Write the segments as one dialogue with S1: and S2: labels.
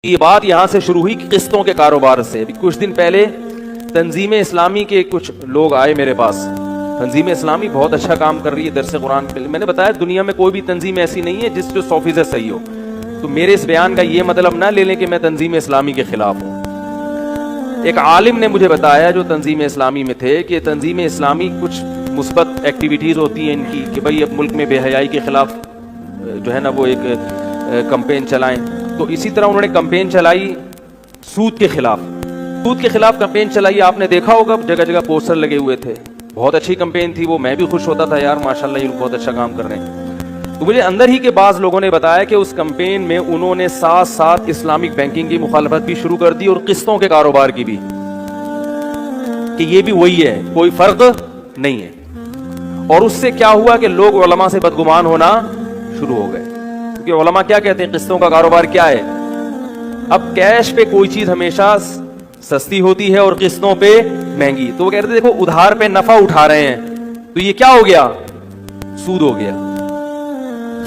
S1: یہ بات یہاں سے شروع ہوئی قسطوں کے کاروبار سے. کچھ دن پہلے تنظیم اسلامی کے کچھ لوگ آئے میرے پاس. تنظیم اسلامی بہت اچھا کام کر رہی ہے درس قرآن پہ. میں نے بتایا دنیا میں کوئی بھی تنظیم ایسی نہیں ہے جس جو 100% صحیح ہو. تو میرے اس بیان کا یہ مطلب نہ لے لیں کہ میں تنظیم اسلامی کے خلاف ہوں. ایک عالم نے مجھے بتایا جو تنظیم اسلامی میں تھے کہ تنظیم اسلامی کچھ مثبت ایکٹیویٹیز ہوتی ہیں ان کی کہ بھائی اب ملک میں بے حیائی کے خلاف جو ہے نا وہ ایک کمپین چلائیں. تو اسی طرح انہوں نے کمپین چلائی سود کے خلاف. سود کے خلاف کمپین چلائی. آپ نے دیکھا ہوگا جگہ جگہ پوسٹر لگے ہوئے تھے. بہت اچھی کمپین تھی وہ. میں بھی خوش ہوتا تھا یار ماشاءاللہ یہ بہت اچھا کام کر رہے ہیں. تو مجھے اندر ہی کے بعض لوگوں نے بتایا کہ اس کمپین میں انہوں نے ساتھ ساتھ اسلامک بینکنگ کی مخالفت بھی شروع کر دی اور قسطوں کے کاروبار کی بھی, کہ یہ بھی وہی ہے, کوئی فرق نہیں ہے. اور اس سے کیا ہوا کہ لوگ علماء سے بدگمان ہونا شروع ہو گئے. کیونکہ علماء کیا کہتے ہیں قسطوں کا کاروبار کیا ہے. اب کیش پہ کوئی چیز ہمیشہ سستی ہوتی ہے اور قسطوں پہ مہنگی. تو وہ کہتے ہیں دیکھو ادھار پہ نفع اٹھا رہے ہیں تو یہ کیا ہو گیا, سود ہو گیا.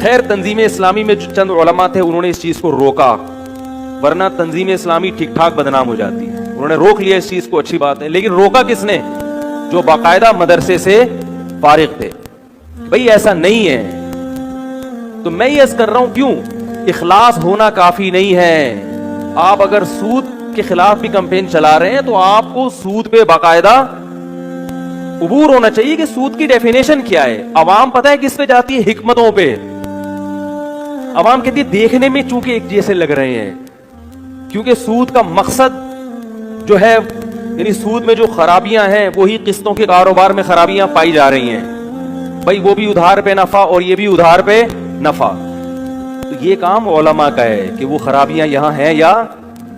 S1: خیر تنظیم اسلامی میں چند علماء تھے انہوں نے اس چیز کو روکا, ورنہ تنظیم اسلامی ٹھیک ٹھاک بدنام ہو جاتی ہے. انہوں نے روک لیا اس چیز کو, اچھی بات ہے. لیکن روکا کس نے؟ جو باقاعدہ مدرسے سے فارغ تھے. بھئی ایسا نہیں ہے. تو میں یہ عرض کر رہا ہوں کیوں اخلاص ہونا کافی نہیں ہے. آپ اگر سود کے خلاف بھی کمپین چلا رہے ہیں تو آپ کو سود پہ باقاعدہ عبور ہونا چاہیے کہ سود کی ڈیفینیشن کیا ہے. عوام پتہ ہے کس پہ جاتی ہے؟ حکمتوں پہ. عوام کہتی ہے دیکھنے میں چونکہ ایک جیسے لگ رہے ہیں, کیونکہ سود کا مقصد جو ہے یعنی سود میں جو خرابیاں ہیں وہی قسطوں کے کاروبار میں خرابیاں پائی جا رہی ہیں. بھائی وہ بھی ادھار پہ نفع اور یہ بھی ادھار پہ نفع. تو یہ کام علماء کا ہے کہ وہ خرابیاں یہاں ہیں یا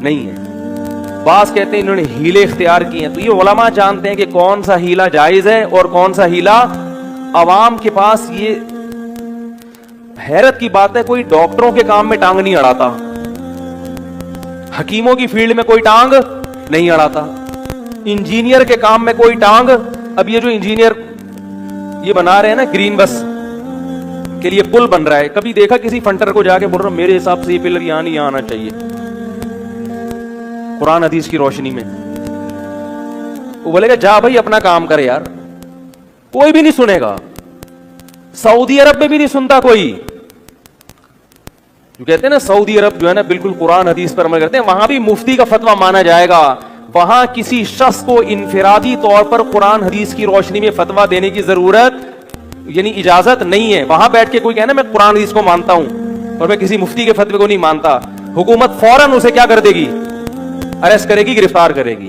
S1: نہیں ہیں. بعض کہتے ہیں انہوں نے ہیلے اختیار کیے ہیں. تو یہ علماء جانتے ہیں کہ کون سا ہیلا جائز ہے اور کون سا ہیلا. عوام کے پاس یہ حیرت کی بات ہے کوئی ڈاکٹروں کے کام میں ٹانگ نہیں اڑاتا, حکیموں کی فیلڈ میں کوئی ٹانگ نہیں اڑاتا, انجینئر کے کام میں کوئی ٹانگ. اب یہ جو انجینئر یہ بنا رہے ہیں نا گرین بس کے لیے پل بن رہا ہے, کبھی دیکھا کسی فنٹر کو جا کے بول رہا ہوں میرے حساب سے یہ پلر یہاں نہیں آنا چاہیے قرآن حدیث کی روشنی میں؟ وہ بولے گا جا بھائی اپنا کام کرے یار. کوئی بھی نہیں سنے گا. سعودی عرب میں بھی نہیں سنتا کوئی. جو کہتے ہیں نا سعودی عرب جو ہے نا بالکل قرآن حدیث پر عمل کرتے ہیں, وہاں بھی مفتی کا فتویٰ مانا جائے گا. وہاں کسی شخص کو انفرادی طور پر قرآن حدیث کی روشنی میں فتویٰ دینے کی ضرورت یعنی اجازت نہیں ہے. وہاں بیٹھ کے کوئی کہنا میں قرآن حدیث کو مانتا ہوں اور میں کسی مفتی کے فتوے کو نہیں مانتا, حکومت فوراً اسے کیا کر دے گی, اریسٹ کرے گی, گرفتار کرے گی.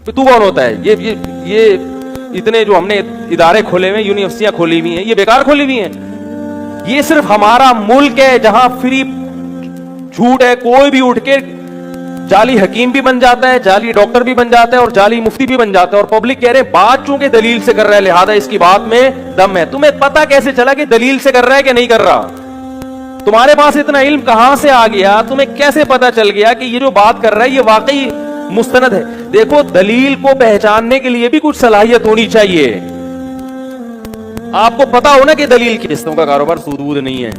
S1: تو کون ہوتا ہے یہ اتنے جو ہم نے ادارے کھولے ہوئے, یونیورسٹیاں کھولی ہوئی ہیں, یہ بیکار کھولی ہوئی ہیں. یہ صرف ہمارا ملک ہے جہاں فری جھوٹ ہے. کوئی بھی اٹھ کے جعلی حکیم بھی بن جاتا ہے, جعلی ڈاکٹر بھی بن جاتا ہے اور جعلی مفتی بھی بن جاتا ہے. اور پبلک کہہ رہے ہیں بات چونکہ دلیل سے کر رہا ہے لہذا اس کی بات میں دم ہے. تمہیں پتا کیسے چلا کہ دلیل سے کر رہا ہے کہ نہیں کر رہا؟ تمہارے پاس اتنا علم کہاں سے آ گیا؟ تمہیں کیسے پتا چل گیا کہ یہ جو بات کر رہا ہے یہ واقعی مستند ہے؟ دیکھو دلیل کو پہچاننے کے لیے بھی کچھ صلاحیت ہونی چاہیے. آپ کو پتا ہونا کہ دلیل کی قسطوں کا کاروبار سود وود نہیں ہے.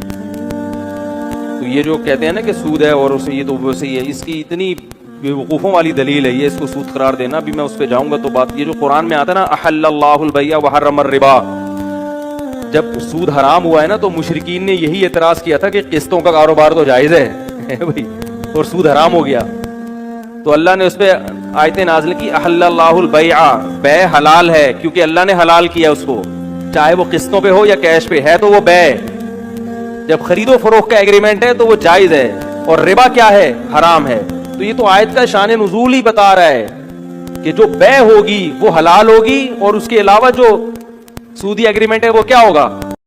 S1: تو یہ جو کہتے ہیں نا کہ سود ہے اور اسے یہ تو ویسے ہی ہے, اس کی اتنی بیوقوفوں والی دلیل ہے یہ اس کو سود قرار دینا. بھی میں اس پہ جاؤں گا تو بات یہ جو قرآن میں آتا ہے نا احل اللہ البیع وحرم الربا, جب سود حرام ہوا ہے نا تو مشرکین نے یہی اعتراض کیا تھا کہ قسطوں کا کاروبار تو جائز ہے بھائی اور سود حرام ہو گیا. تو اللہ نے اس پہ آیتیں نازل کی احل اللہ البیع, بیع حلال ہے کیونکہ اللہ نے حلال کیا اس کو, چاہے وہ قسطوں پہ ہو یا کیش پہ ہے تو وہ بیع. جب خرید و فروخت کا ایگریمنٹ ہے تو وہ جائز ہے اور ربا کیا ہے, حرام ہے. تو یہ تو آیت کا شان نزول ہی بتا رہا ہے کہ جو بیع ہوگی وہ حلال ہوگی اور اس کے علاوہ جو سودی ایگریمنٹ ہے وہ کیا ہوگا,